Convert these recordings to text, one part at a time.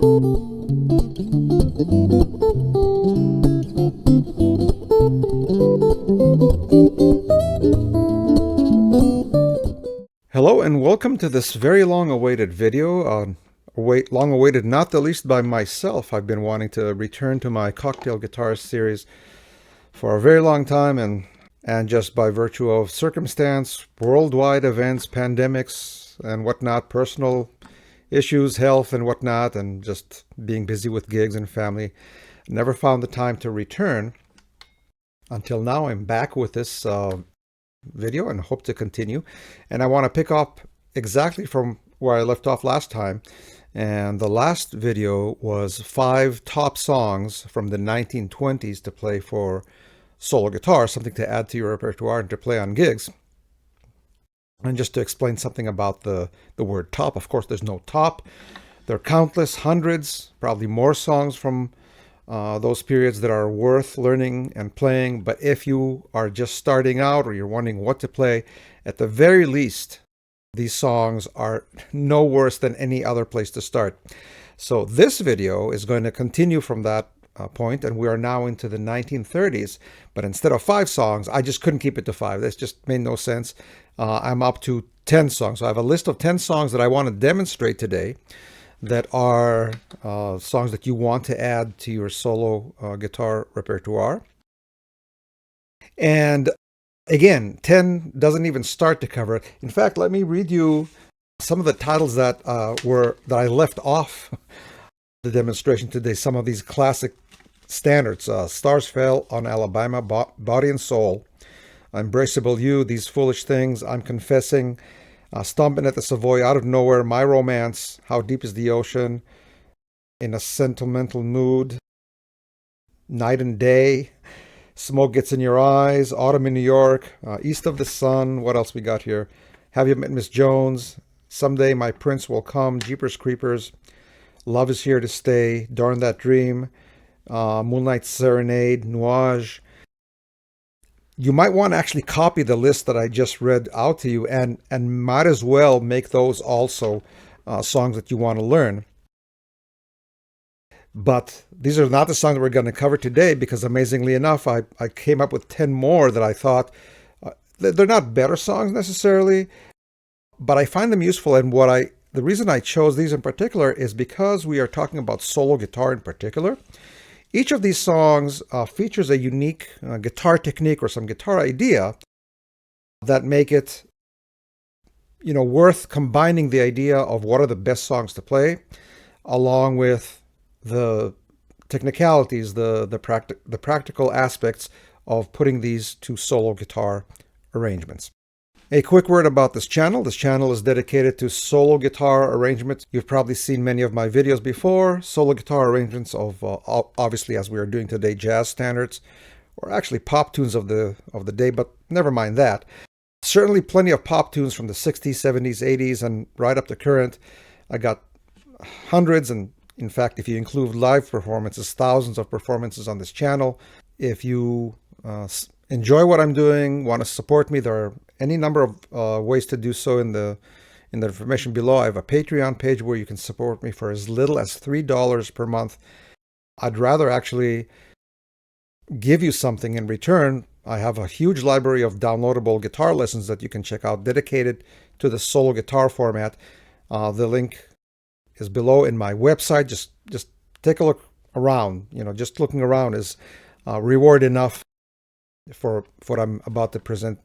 Hello and welcome to this very long-awaited video. Long-awaited not the least by myself. I've been wanting to return to my Cocktail Guitarist series for a very long time, and just by virtue of circumstance, worldwide events, pandemics and whatnot, personal issues, health and whatnot, and just being busy with gigs and family, never found the time to return. Until now, I'm back with this video and hope to continue. And I want to pick up exactly from where I left off last time. And the last video was 5 top songs from the 1920s to play for solo guitar, something to add to your repertoire and to play on gigs. And just to explain something about the word top, of course, there's no top. There are countless, hundreds, probably more songs from those periods that are worth learning and playing. But if you are just starting out or you're wondering what to play, at the very least, these songs are no worse than any other place to start. So this video is going to continue from that point, and we are now into the 1930s. But instead of 5 songs, I just couldn't keep it to 5. This just made no sense. I'm up to 10 songs. So I have a list of 10 songs that I want to demonstrate today that are songs that you want to add to your solo guitar repertoire. And again, 10 doesn't even start to cover it. In fact, let me read you some of the titles that I left off the demonstration today. Some of these classic standards: Stars Fell on Alabama, Body and Soul, Embraceable You, These Foolish Things, I'm Confessing, Stomping at the Savoy, Out of Nowhere, My Romance, How Deep is the Ocean, In a Sentimental Mood, Night and Day, Smoke Gets in Your Eyes, Autumn in New York, East of the Sun. What else we got here? Have You Met Miss Jones, Someday My Prince Will Come, Jeepers Creepers, Love Is Here to Stay, Darn That Dream, Moonlight Serenade, Nuage. You might want to actually copy the list that I just read out to you, and might as well make those also songs that you want to learn. But these are not the songs that we're going to cover today, because amazingly enough, I came up with 10 more that I thought, they're not better songs necessarily, but I find them useful. And the reason I chose these in particular is because we are talking about solo guitar in particular. Each of these songs features a unique guitar technique or some guitar idea that make it, worth combining the idea of what are the best songs to play, along with the technicalities, the practical aspects of putting these to solo guitar arrangements. A quick word about this channel. This channel is dedicated to solo guitar arrangements. You've probably seen many of my videos before. Solo guitar arrangements of, obviously, as we are doing today, jazz standards, or actually pop tunes of the day, but never mind that. Certainly plenty of pop tunes from the 60s, 70s, 80s, and right up to current. I got hundreds, and in fact, if you include live performances, thousands of performances on this channel. If you enjoy what I'm doing, want to support me, there are any number of ways to do so in the information below. I have a Patreon page where you can support me for as little as $3 per month. I'd rather actually give you something in return. I have a huge library of downloadable guitar lessons that you can check out, dedicated to the solo guitar format. The link is below in my website. Just take a look around. Just looking around is reward enough for what I'm about to present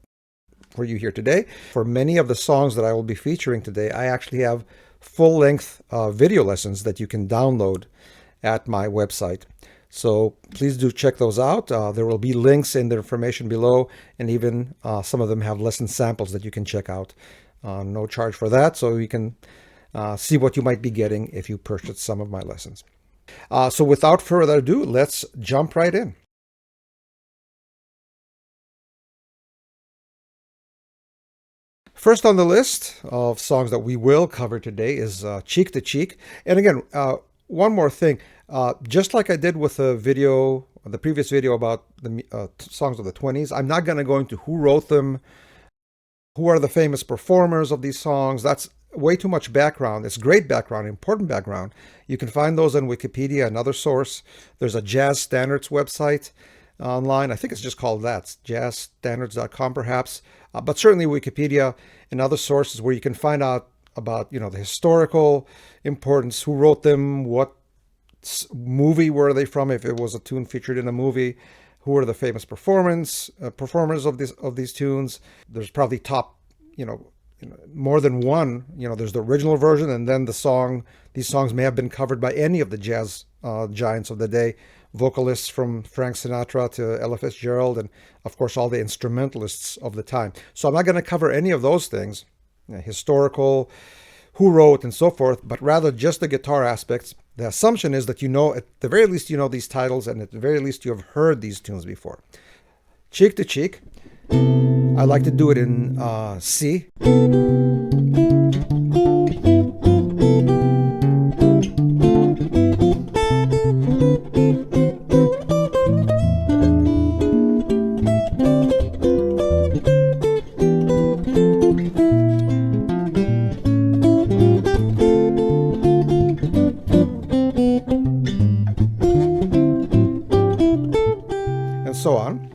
for you here today. For many of the songs that I will be featuring today, I actually have full-length video lessons that you can download at my website. So please do check those out. There will be links in the information below, and even some of them have lesson samples that you can check out. No charge for that, so you can see what you might be getting if you purchase some of my lessons. So without further ado, let's jump right in. First on the list of songs that we will cover today is Cheek to Cheek. And again, one more thing. Just like I did with the previous video about the songs of the 20s, I'm not going to go into who wrote them, who are the famous performers of these songs. That's way too much background. It's great background, important background. You can find those on Wikipedia, another source. There's a jazz standards website online. I think it's just called that, jazzstandards.com perhaps. But certainly Wikipedia and other sources where you can find out about, the historical importance, who wrote them, what movie were they from, if it was a tune featured in a movie, who are the famous performers of these tunes. There's probably top, more than one. There's the original version, and then these songs may have been covered by any of the jazz giants of the day, vocalists from Frank Sinatra to Ella Fitzgerald, and of course all the instrumentalists of the time. So I'm not going to cover any of those things, historical, who wrote, and so forth, but rather just the guitar aspects. The assumption is that at the very least these titles, and at the very least you have heard these tunes before. Cheek to Cheek, I like to do it in C. So on.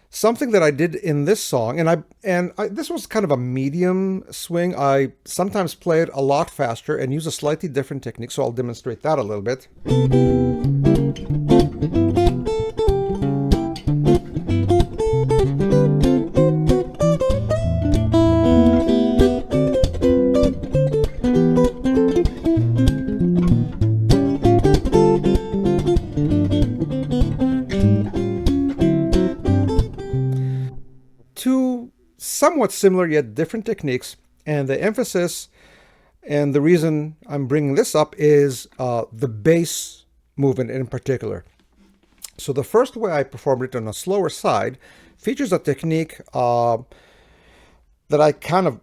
Something that I did in this song, and this was kind of a medium swing. I sometimes play it a lot faster and use a slightly different technique, so I'll demonstrate that a little bit. Two somewhat similar yet different techniques, and the emphasis and the reason I'm bringing this up is the bass movement in particular. So the first way I performed it on a slower side features a technique that I kind of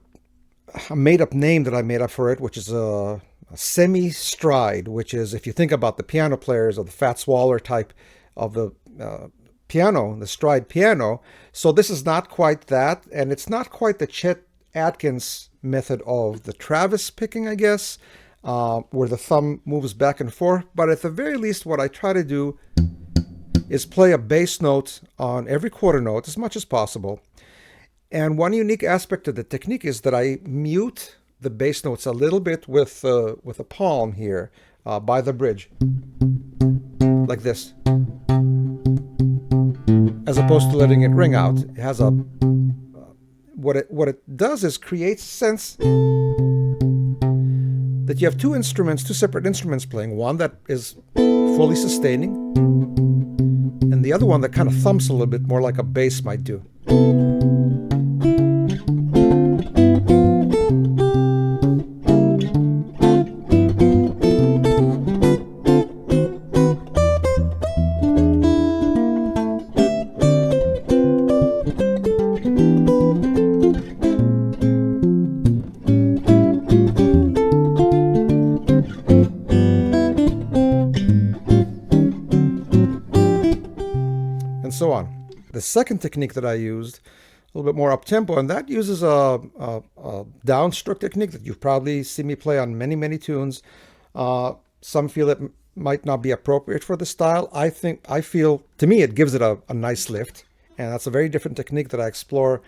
a made-up name that I made up for it, which is a semi-stride, which is, if you think about the piano players of the Fats Waller type of the piano, the stride piano. So this is not quite that, and it's not quite the Chet Atkins method of the Travis picking, I guess, where the thumb moves back and forth. But at the very least, what I try to do is play a bass note on every quarter note as much as possible. And one unique aspect of the technique is that I mute the bass notes a little bit with a palm here by the bridge, like this, as opposed to letting it ring out. It has a what it does is creates a sense that you have two separate instruments playing, one that is fully sustaining, and the other one that kind of thumps a little bit more like a bass might do. And so on. The second technique that I used, a little bit more up-tempo, and that uses a downstroke technique that you've probably seen me play on many, many tunes. Some feel it might not be appropriate for the style. I feel, to me, it gives it a nice lift, and that's a very different technique that I explore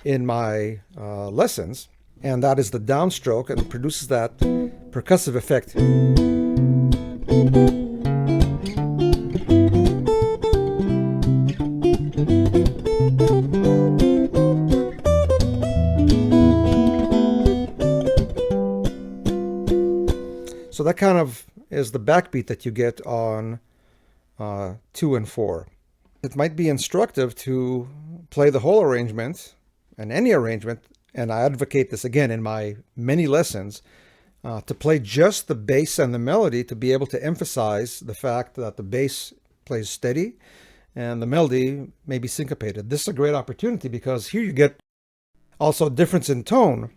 in my lessons, and that is the downstroke, and it produces that percussive effect. So that kind of is the backbeat that you get on 2 and 4. It might be instructive to play the whole arrangement, and any arrangement, and I advocate this again in my many lessons, to play just the bass and the melody, to be able to emphasize the fact that the bass plays steady and the melody may be syncopated. This is a great opportunity because here you get also a difference in tone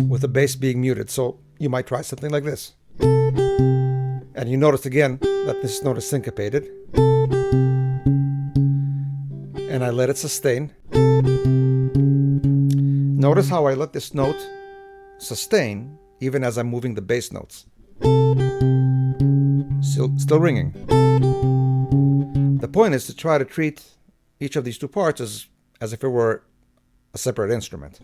with the bass being muted. So you might try something like this. And you notice again that this note is syncopated. And I let it sustain. Notice how I let this note sustain even as I'm moving the bass notes. Still ringing. The point is to try to treat each of these two parts as if it were a separate instrument.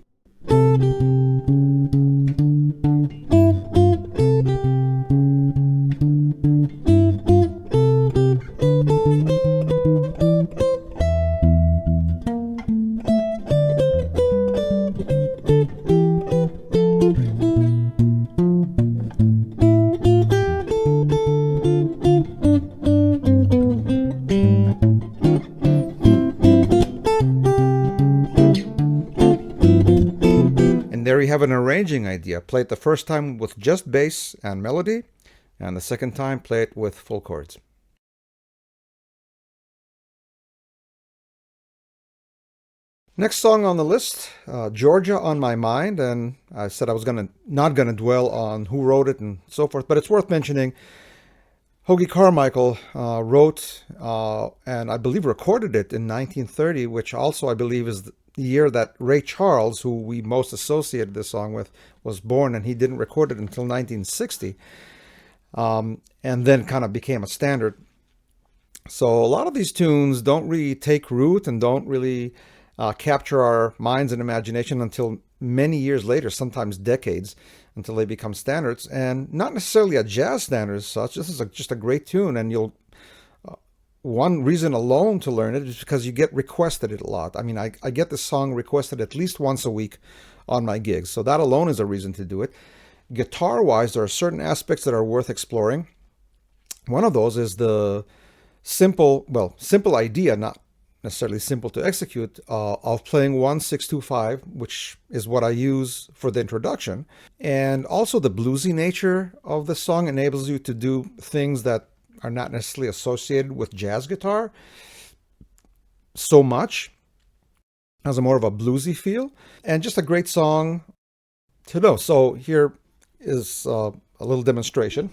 There you have an arranging idea. Play it the first time with just bass and melody, and the second time play it with full chords. Next song on the list, Georgia on My Mind, and I said I was not gonna dwell on who wrote it and so forth, but it's worth mentioning. Hoagy Carmichael wrote and I believe recorded it in 1930, which also I believe is the year that Ray Charles, who we most associated this song with, was born, and he didn't record it until 1960, and then kind of became a standard. So a lot of these tunes don't really take root and don't really capture our minds and imagination until many years later, sometimes decades, until they become standards, and not necessarily a jazz standard as such. This is just a great tune, and you'll one reason alone to learn it is because you get requested it a lot. I mean, I get this song requested at least once a week on my gigs, so that alone is a reason to do it. Guitar-wise, there are certain aspects that are worth exploring. One of those is the simple idea, not necessarily simple to execute, of playing 1-6-2-5, which is what I use for the introduction. And also the bluesy nature of the song enables you to do things that are not necessarily associated with jazz guitar so much, has a more of a bluesy feel, and just a great song to know. So here is a little demonstration.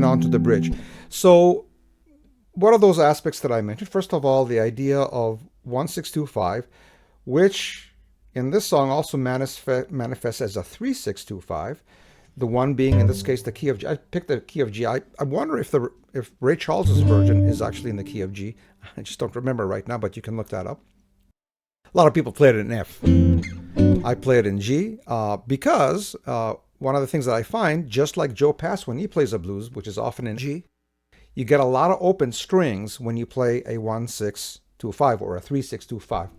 Onto the bridge. So what are those aspects that I mentioned? First of all, the idea of 1-6-2-5, which in this song also manifests as a 3-6-2-5, the one being in this case the key of G. I picked the key of G. I wonder if Ray Charles's version is actually in the key of G. I just don't remember right now, but you can look that up. A lot of people play it in F. I play it in G because one of the things that I find, just like Joe Pass when he plays a blues, which is often in G, you get a lot of open strings when you play a 1-6-2-5 or a 3-6-2-5.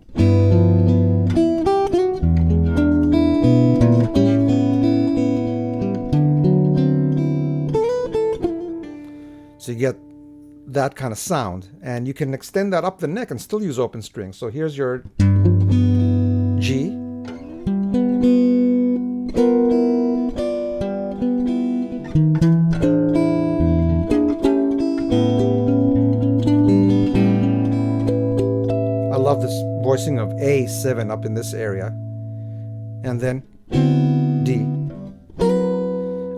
So you get that kind of sound, and you can extend that up the neck and still use open strings. So here's your G. I love this voicing of A7 up in this area, and then D.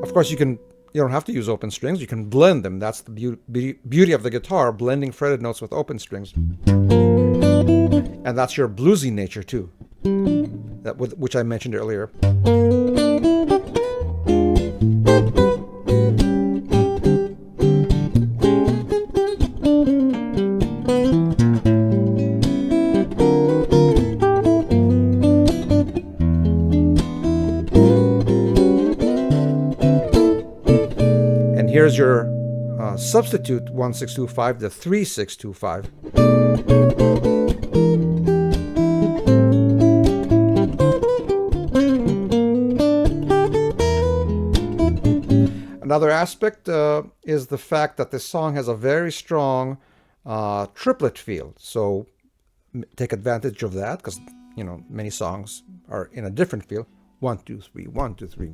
Of course, you don't have to use open strings. You can blend them. That's the beauty of the guitar, blending fretted notes with open strings. And that's your bluesy nature too, which I mentioned earlier. substitute 1-6-2-5 to 3-6-2-5. Another aspect is the fact that this song has a very strong triplet feel. So take advantage of that, because many songs are in a different feel. 1, 2, 3, 1, 2, 3.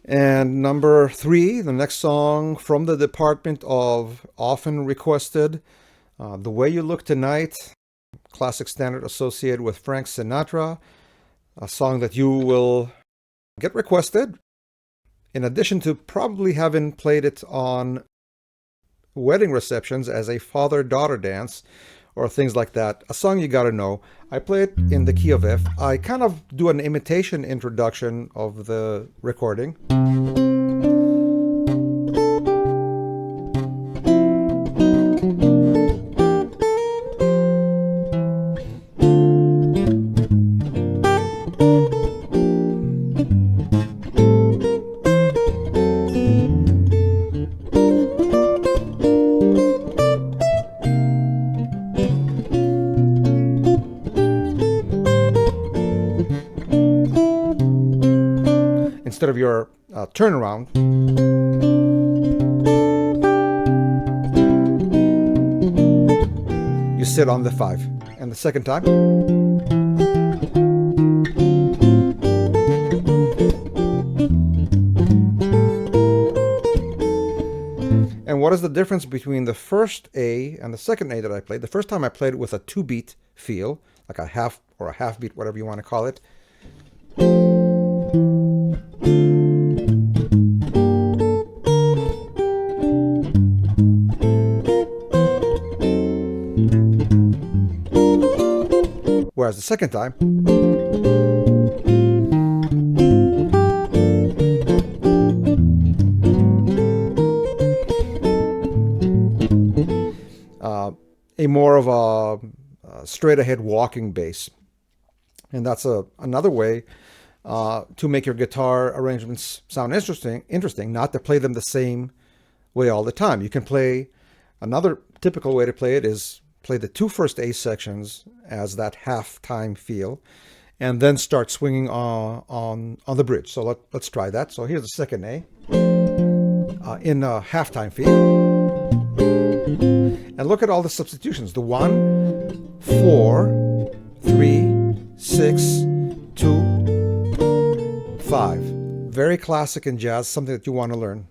And number 3, the next song from the department of often requested, The Way You Look Tonight, classic standard associated with Frank Sinatra, a song that you will get requested, in addition to probably having played it on wedding receptions as a father-daughter dance or things like that. A song you gotta know. I play it in the key of F. I kind of do an imitation introduction of the recording. Instead of your turnaround, you sit on the 5. And the second time, and what is the difference between the first A and the second A that I played? The first time I played it with a 2-beat feel, like a half or a half beat, whatever you want to call it. Whereas the second time, a more of a straight ahead walking bass. And that's another way to make your guitar arrangements sound interesting, not to play them the same way all the time. You can play, another typical way to play it is play the 2 first A sections as that half-time feel, and then start swinging on the bridge. So let's try that. So here's the second A in a half-time feel. And look at all the substitutions. The 1, 4, 3, 6, 2, 5. Very classic in jazz, something that you want to learn.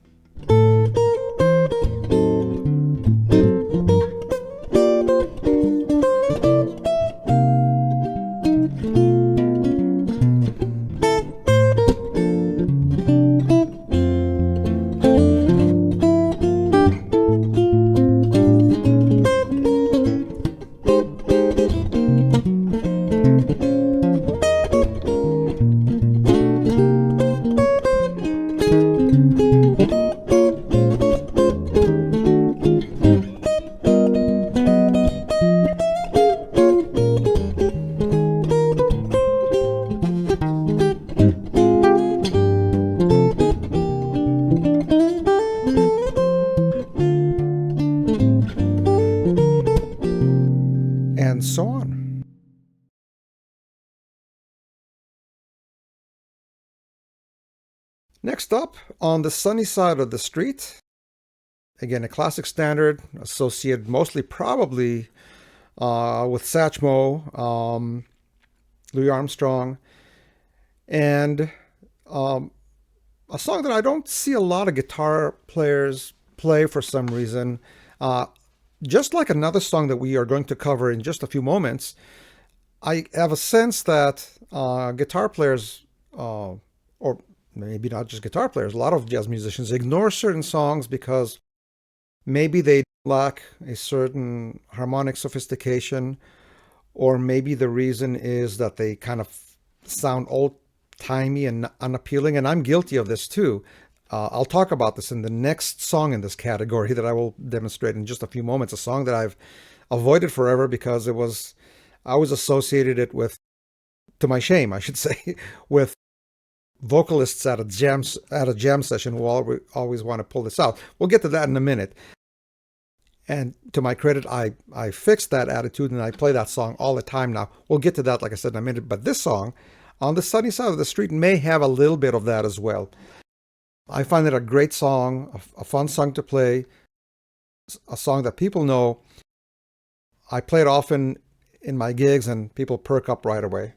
And so on. Next up, On the Sunny Side of the Street, again a classic standard associated mostly probably with Satchmo, Louis Armstrong, and a song that I don't see a lot of guitar players play for some reason. Just like another song that we are going to cover in just a few moments, I have a sense that guitar players, or maybe not just guitar players, a lot of jazz musicians ignore certain songs because maybe they lack a certain harmonic sophistication, or maybe the reason is that they kind of sound timey and unappealing, and I'm guilty of this too. I'll talk about this in the next song in this category that I will demonstrate in just a few moments. A song that I've avoided forever because I was associated it with, to my shame, I should say, with vocalists at a jam session who always want to pull this out. We'll get to that in a minute. And to my credit, I fixed that attitude and I play that song all the time now. We'll get to that, like I said, in a minute. But this song, On the Sunny Side of the Street, may have a little bit of that as well. I find it a great song, a fun song to play, a song that people know. I play it often in my gigs and people perk up right away.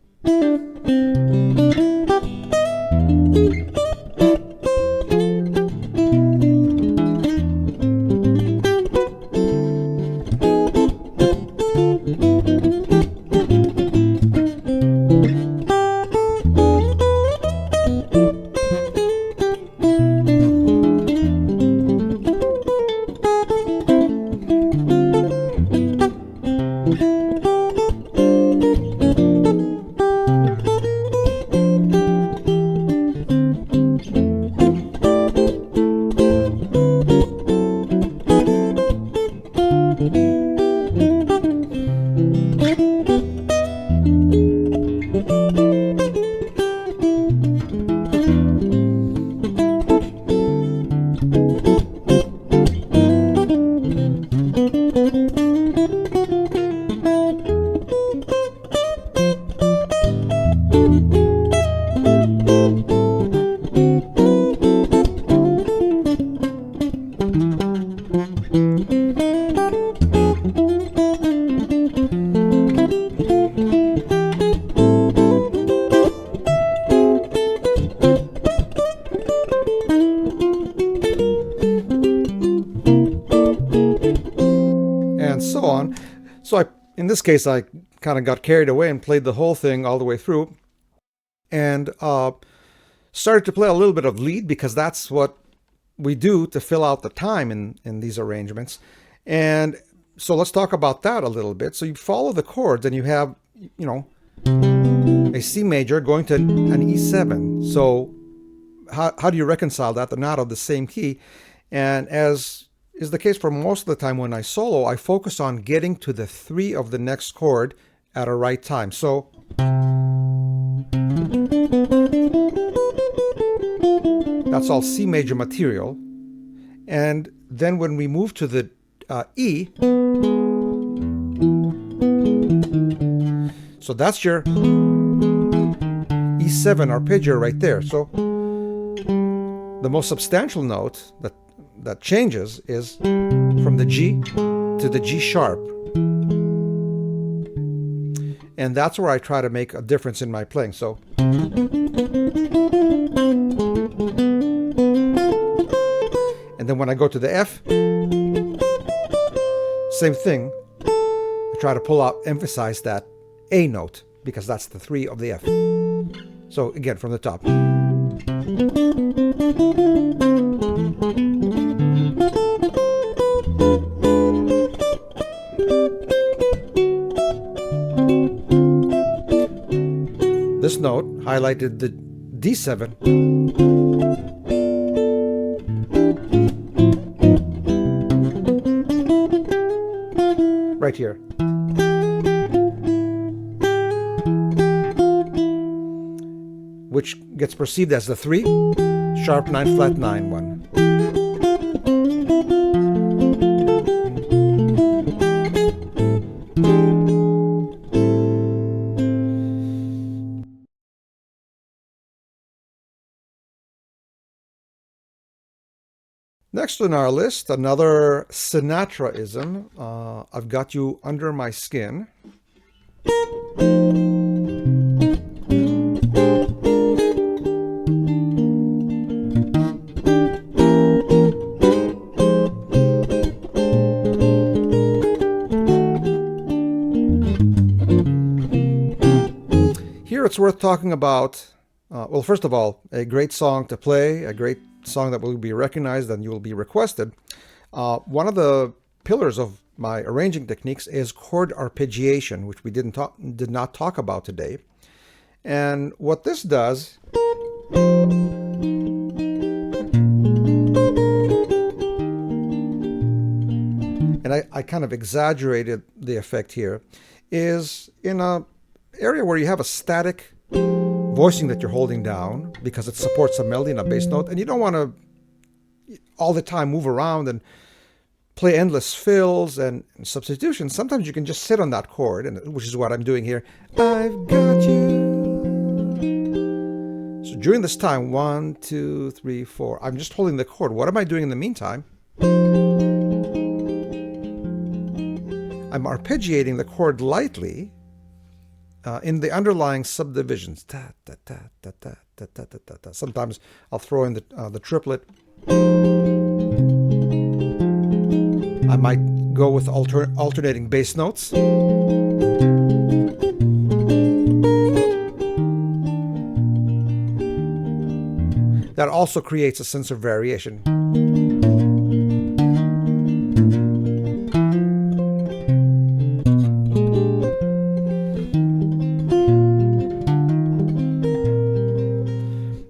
So in this case, I kind of got carried away and played the whole thing all the way through, and started to play a little bit of lead because that's what we do to fill out the time in these arrangements. And so let's talk about that a little bit. So you follow the chords and you have, a C major going to an E7. So how do you reconcile that? They're not of the same key. And as is the case for most of the time when I solo, I focus on getting to the 3 of the next chord at a right time. So that's all C major material. And then when we move to the E, so that's your E7 arpeggio right there. So the most substantial note that changes is from the G to the G sharp. And that's where I try to make a difference in my playing. So and then when I go to the F, same thing. I try to emphasize that A note because that's the 3 of the F. So again, from the top. This note highlighted the D7. Right here. Which gets perceived as the 3, sharp 9, flat 9 one. Next on our list, another Sinatra-ism, I've Got You Under My Skin. Here it's worth talking about, well, first of all, a great song to play, a great song that will be recognized and you will be requested. One of the pillars of my arranging techniques is chord arpeggiation, which we did not talk about today. And what this does, and I kind of exaggerated the effect here, is in a area where you have a static voicing that you're holding down because it supports a melody and a bass note, and you don't want to all the time move around and play endless fills and substitutions. Sometimes you can just sit on that chord, and which is what I'm doing here. I've got you. So during this time, 1, 2, 3, 4, I'm just holding the chord. What am I doing in the meantime? I'm arpeggiating the chord lightly in the underlying subdivisions. Ta, ta, ta, ta, ta, ta, ta, ta, ta. Sometimes I'll throw in the triplet. I might go with alternating bass notes. That also creates a sense of variation.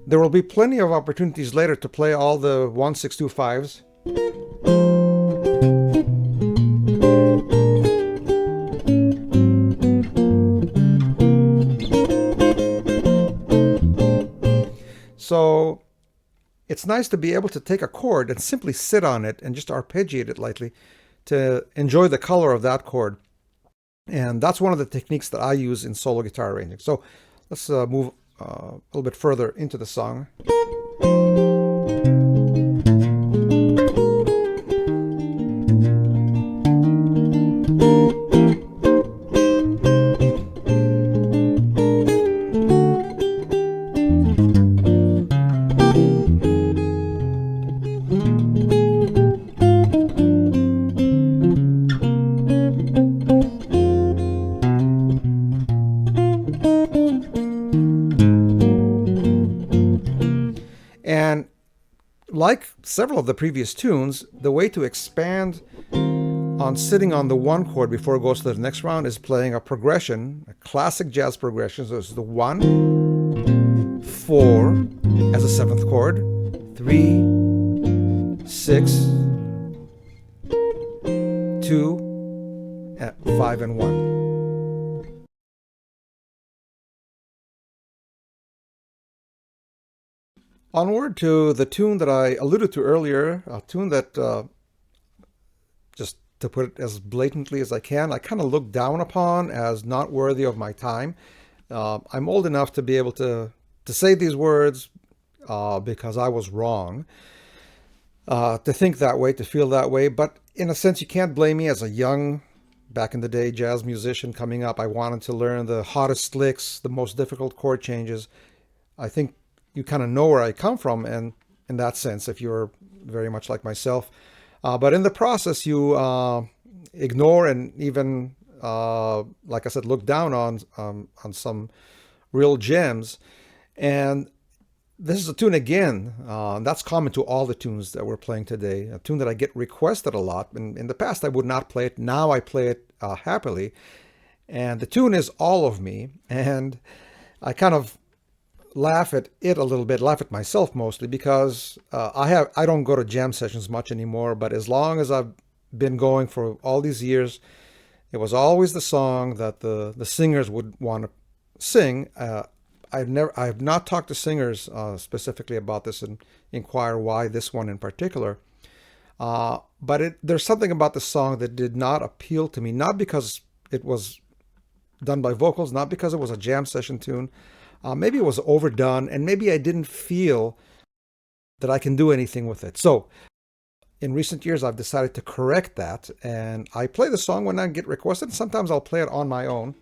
There will be plenty of opportunities later to play all the 1, 6, 2, 5s. So it's nice to be able to take a chord and simply sit on it and just arpeggiate it lightly to enjoy the color of that chord. And that's one of the techniques that I use in solo guitar arranging. So let's move a little bit further into the song. And like several of the previous tunes, the way to expand on sitting on the one chord before it goes to the next round is playing a progression, a classic jazz progression. So it's the 1, 4 as a 7th chord, 3, 6, 2, 5, and 1. Onward to the tune that I alluded to earlier, a tune that, just to put it as blatantly as I can, I kind of look down upon as not worthy of my time. I'm old enough to be able to say these words because I was wrong, to think that way, to feel that way. But in a sense, you can't blame me as a young, back in the day, jazz musician coming up. I wanted to learn the hottest licks, the most difficult chord changes. I think you kind of know where I come from, and in that sense, if you're very much like myself. But in the process, you ignore and even, like I said, look down on some real gems. And this is a tune again, that's common to all the tunes that we're playing today, a tune that I get requested a lot. And in the past, I would not play it. Now I play it happily. And the tune is All of Me. And I kind of laugh at it a little bit, laugh at myself mostly, because I don't go to jam sessions much anymore, but as long as I've been going for all these years, it was always the song that the singers would want to sing. I have not talked to singers specifically about this and inquire why this one in particular. But there's something about the song that did not appeal to me, not because it was done by vocals, not because it was a jam session tune. Maybe it was overdone, and maybe I didn't feel that I can do anything with it. So in recent years, I've decided to correct that, and I play the song when I get requested. Sometimes I'll play it on my own.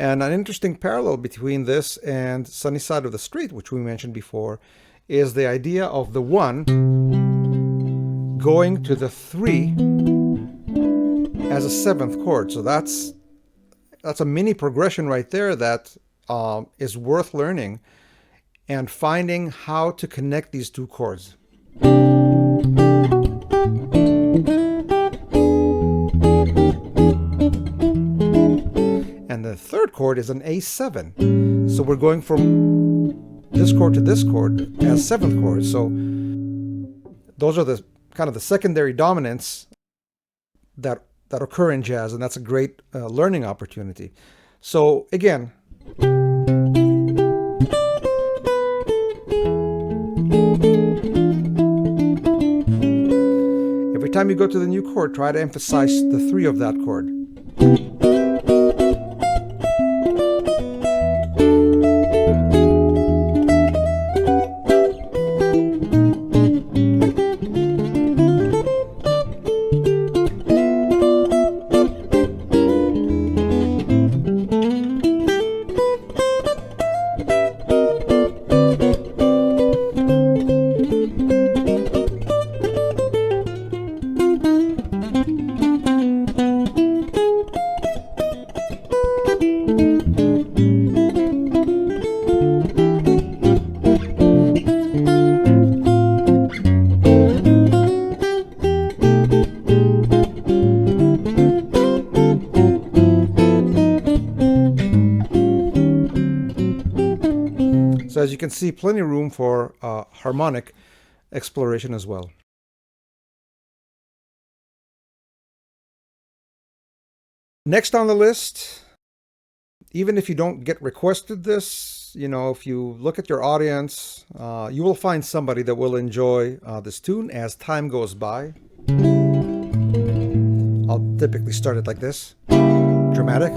And an interesting parallel between this and Sunny Side of the Street, which we mentioned before, is the idea of the 1 going to the 3 as a 7th chord. So that's a mini progression right there that is worth learning and finding how to connect these 2 chords. And the 3rd chord is an A7. So we're going from this chord to this chord as 7th chord. So those are the kind of the secondary dominants that occur in jazz, and that's a great learning opportunity. So again, every time you go to the new chord, try to emphasize the 3 of that chord. So as you can see, plenty of room for harmonic exploration as well. Next on the list, even if you don't get requested this, if you look at your audience, you will find somebody that will enjoy this tune as time goes by. I'll typically start it like this, dramatic.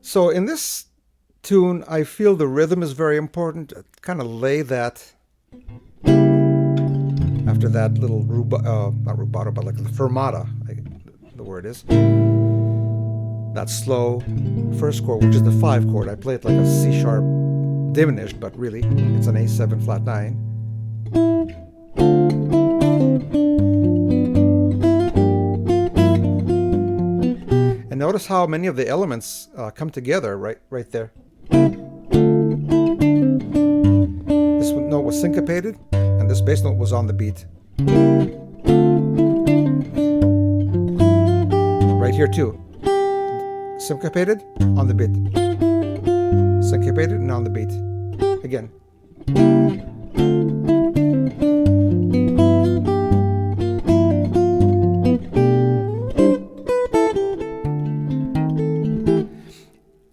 So in this tune, I feel the rhythm is very important. Kind of lay that after that little not rubato, but like the fermata, the word is. That slow first chord, which is the 5 chord. I play it like a C sharp diminished, but really it's an A7 flat 9. And notice how many of the elements come together right there. This note was syncopated, and this bass note was on the beat. Right here too. Syncopated, on the beat. Syncopated, and on the beat. Again.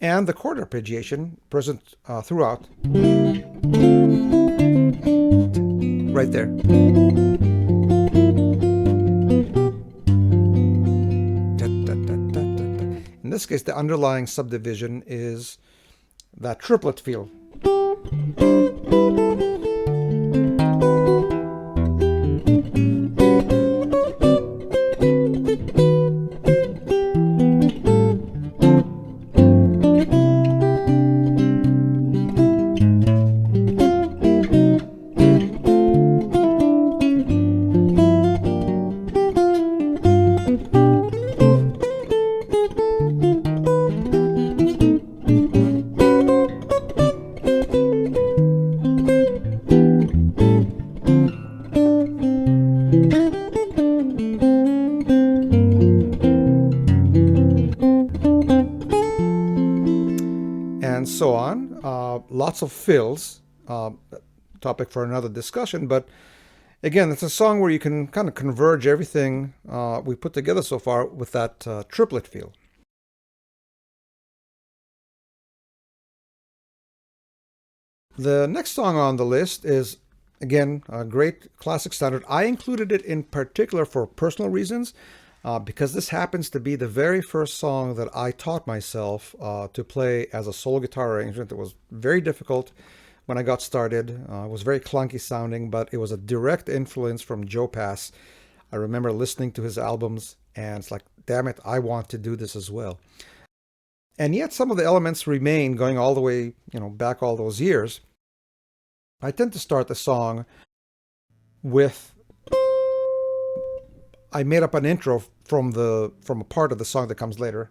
And the chord arpeggiation present throughout. Right there. In this case, the underlying subdivision is that triplet feel. And so on. Lots of fills, topic for another discussion, but again, it's a song where you can kind of converge everything we put together so far with that triplet feel. The next song on the list is Again, a great classic standard. I included it in particular for personal reasons, because this happens to be the very first song that I taught myself to play as a solo guitar arrangement. It was very difficult when I got started. It was very clunky sounding, but it was a direct influence from Joe Pass. I remember listening to his albums, and it's like, damn it, I want to do this as well. And yet some of the elements remain going all the way, back all those years. I tend to start the song with, I made up an intro from a part of the song that comes later.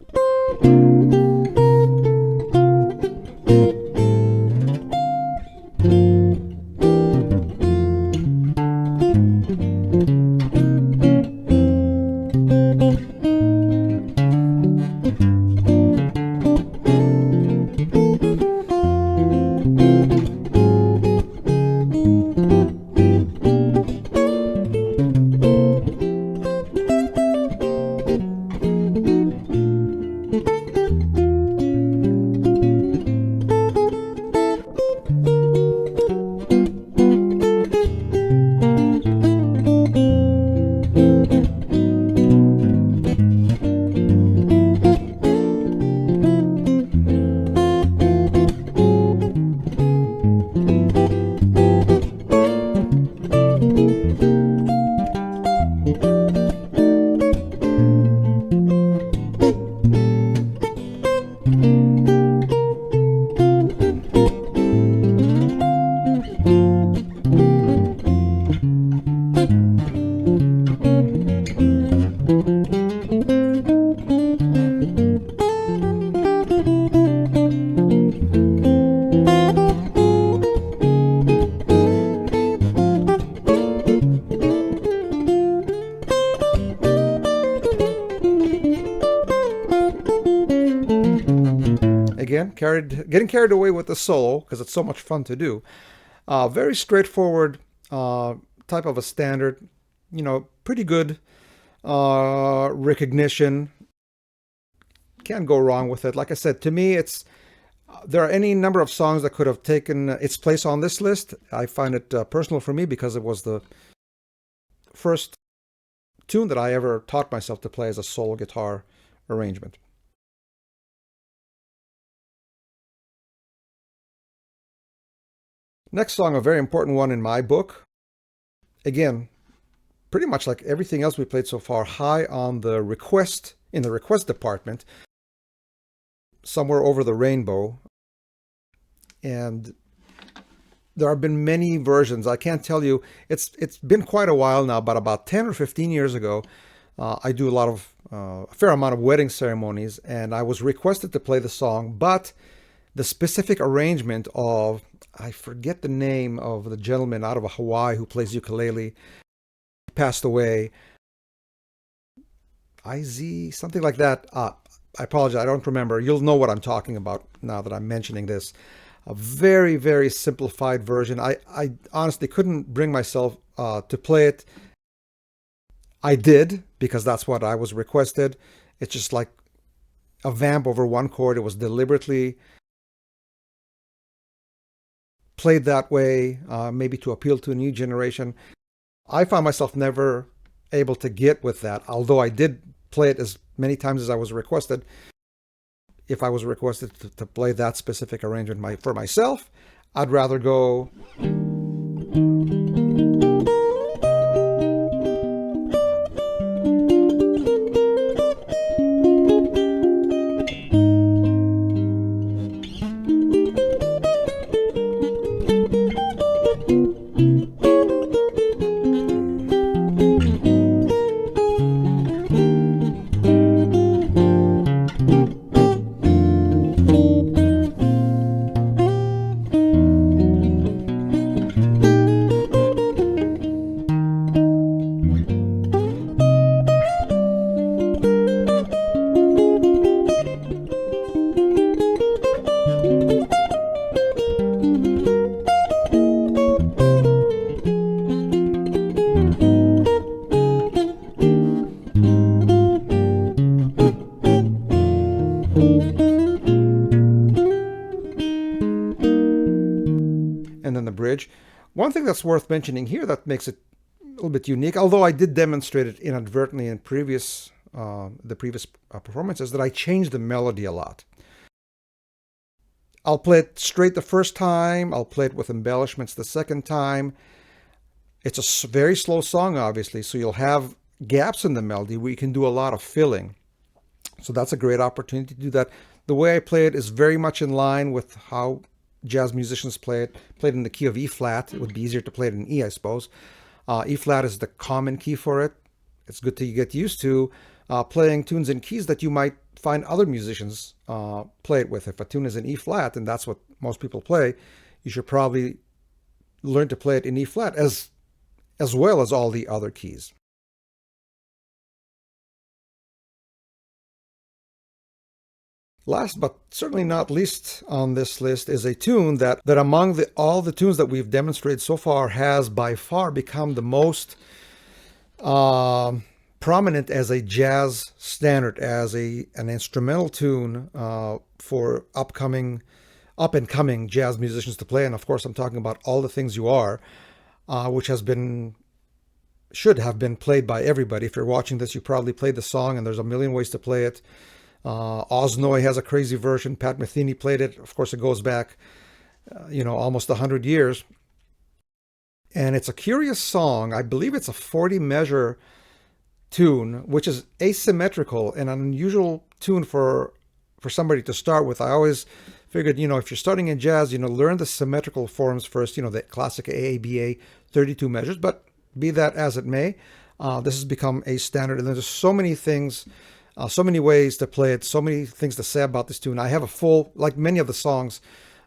Again, getting carried away with the solo because it's so much fun to do. Very straightforward type of a standard, pretty good recognition. Can't go wrong with it. Like I said, to me, there are any number of songs that could have taken its place on this list. I find it personal for me because it was the first tune that I ever taught myself to play as a solo guitar arrangement. Next song, a very important one in my book. Again, pretty much like everything else we played so far, high on the request, in the request department, Somewhere Over the Rainbow. And there have been many versions. I can't tell you, it's been quite a while now, but about 10 or 15 years ago, I do a fair amount of wedding ceremonies, and I was requested to play the song, but the specific arrangement of, I forget the name of the gentleman out of Hawaii who plays ukulele. He passed away. IZ, something like that. I apologize, I don't remember. You'll know what I'm talking about now that I'm mentioning this. A very, very simplified version. I honestly couldn't bring myself to play it. I did, because that's what I was requested. It's just like a vamp over one chord. It was deliberately played that way, maybe to appeal to a new generation. I found myself never able to get with that, although I did play it as many times as I was requested. If I was requested to play that specific arrangement for myself, I'd rather go... One thing that's worth mentioning here that makes it a little bit unique, although I did demonstrate it inadvertently in the previous performances, that I changed the melody a lot. I'll play it straight the first time. I'll play it with embellishments the second time. It's a very slow song, obviously, so you'll have gaps in the melody where you can do a lot of filling. So that's a great opportunity to do that. The way I play it is very much in line with how jazz musicians play it. Played in the key of E flat. It would be easier to play it in E, I suppose. E flat is the common key for it. It's good to get used to playing tunes in keys that you might find other musicians play it with. If a tune is in E flat, and that's what most people play, you should probably learn to play it in E flat as well as all the other keys. Last but certainly not least on this list is a tune that among all the tunes that we've demonstrated so far has by far become the most prominent as a jazz standard, as an instrumental tune for up and coming jazz musicians to play. And of course, I'm talking about All the Things You Are, which should have been played by everybody. If you're watching this, you probably played the song, and there's a million ways to play it. Osnoy has a crazy version. Pat Metheny played it. Of course, it goes back, almost 100 years. And it's a curious song. I believe it's a 40 measure tune, which is asymmetrical and an unusual tune for somebody to start with. I always figured, if you're starting in jazz, learn the symmetrical forms first, the classic AABA 32 measures, but be that as it may, this has become a standard, and there's so many things, so many ways to play it, so many things to say about this tune. I have a full, like many of the songs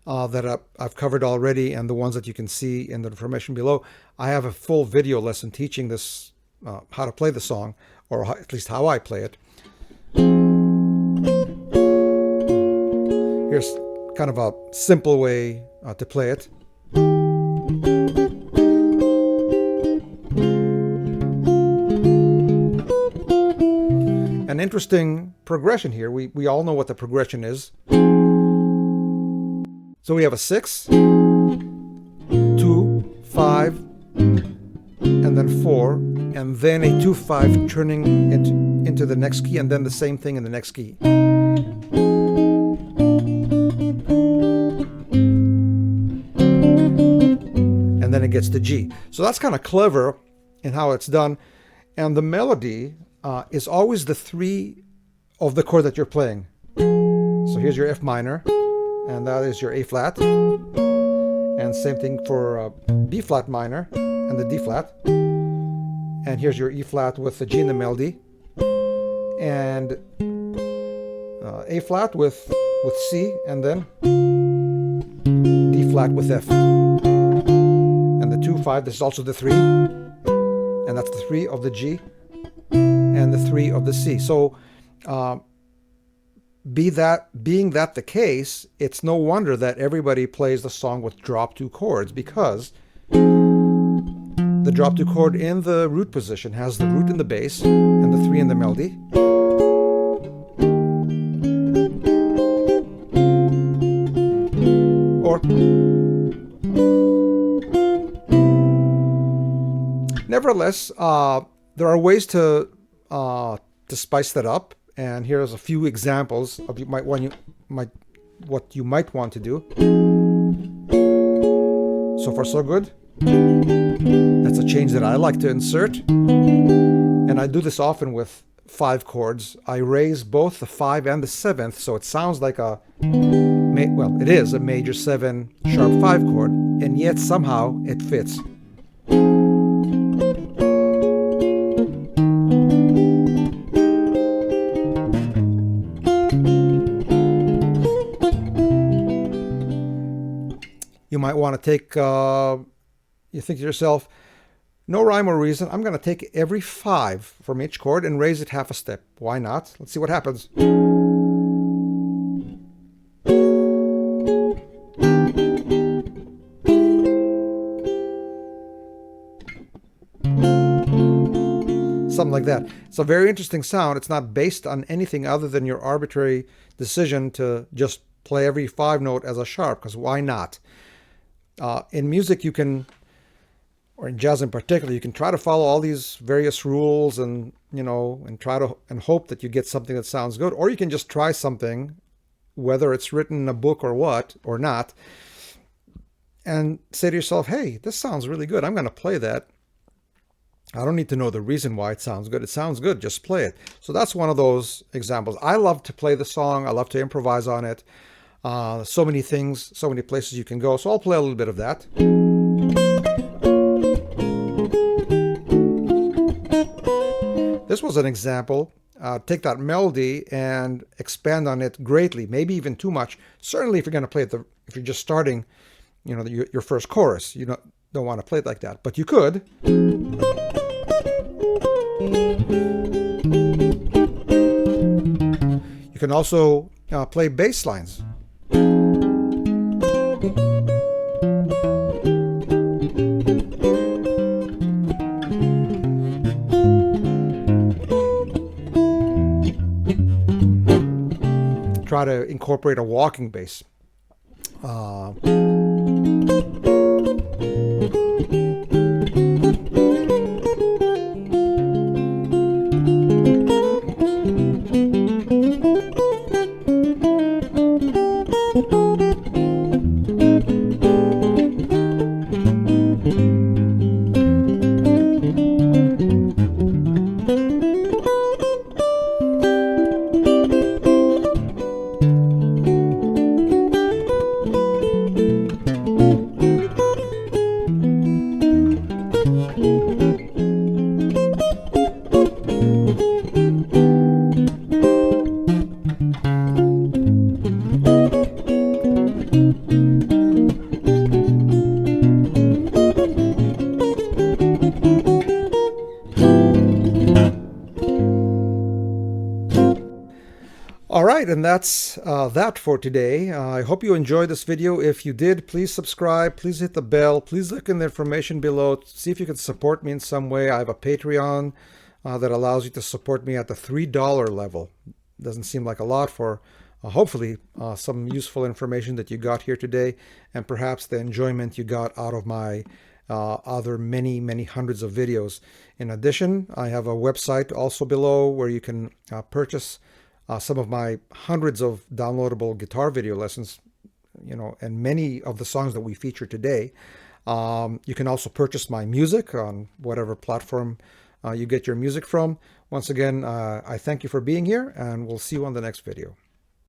that I've covered already, and the ones that you can see in the information below, I have a full video lesson teaching this, how to play the song, or at least how I play it. Here's kind of a simple way to play it. An interesting progression here. We all know what the progression is. So we have a 6, 2, 5, and then 4, and then a 2-5 turning into the next key, and then the same thing in the next key. And then it gets to G. So that's kind of clever in how it's done. And the melody is always the 3 of the chord that you're playing. So here's your F minor, and that is your A flat. And same thing for B flat minor and the D flat. And here's your E flat with the G in the melody. And A flat with C, and then D flat with F. And the 2-5, this is also the 3. And that's the 3 of the G and the 3 of the C. So being that the case, it's no wonder that everybody plays the song with drop 2 chords, because the drop 2 chord in the root position has the root in the bass and the 3 in the melody. Or nevertheless, there are ways to spice that up, and here's a few examples of what you might want to do. So far, so good. That's a change that I like to insert, and I do this often with 5 chords. I raise both the 5 and the 7th, so it sounds like it is a major 7 sharp 5 chord, and yet somehow it fits. You might want to take, you think to yourself, no rhyme or reason, I'm going to take every 5 from each chord and raise it half a step. Why not? Let's see what happens. Something like that. It's a very interesting sound. It's not based on anything other than your arbitrary decision to just play every 5 note as a sharp, because why not? In music, you can or in jazz in particular, you can try to follow all these various rules and, and try to and hope that you get something that sounds good. Or you can just try something, whether it's written in a book or what, or not, and say to yourself, hey, this sounds really good. I'm going to play that. I don't need to know the reason why it sounds good. It sounds good. Just play it. So that's one of those examples. I love to play the song. I love to improvise on it. So many things, so many places you can go. So I'll play a little bit of that. This was an example. Take that melody and expand on it greatly, maybe even too much. Certainly if you're going to play it, if you're just starting, your first chorus, you don't want to play it like that. But you could. You can also play bass lines. Try to incorporate a walking bass. All right, and that's that for today. I hope you enjoyed this video. If you did, please subscribe, please hit the bell, please look in the information below, see if you can support me in some way. I have a Patreon that allows you to support me at the $3 level. Doesn't seem like a lot for hopefully some useful information that you got here today, and perhaps the enjoyment you got out of my other many hundreds of videos. In addition, I have a website also below where you can purchase some of my hundreds of downloadable guitar video lessons, and many of the songs that we feature today. You can also purchase my music on whatever platform you get your music from. Once again, I thank you for being here, and we'll see you on the next video.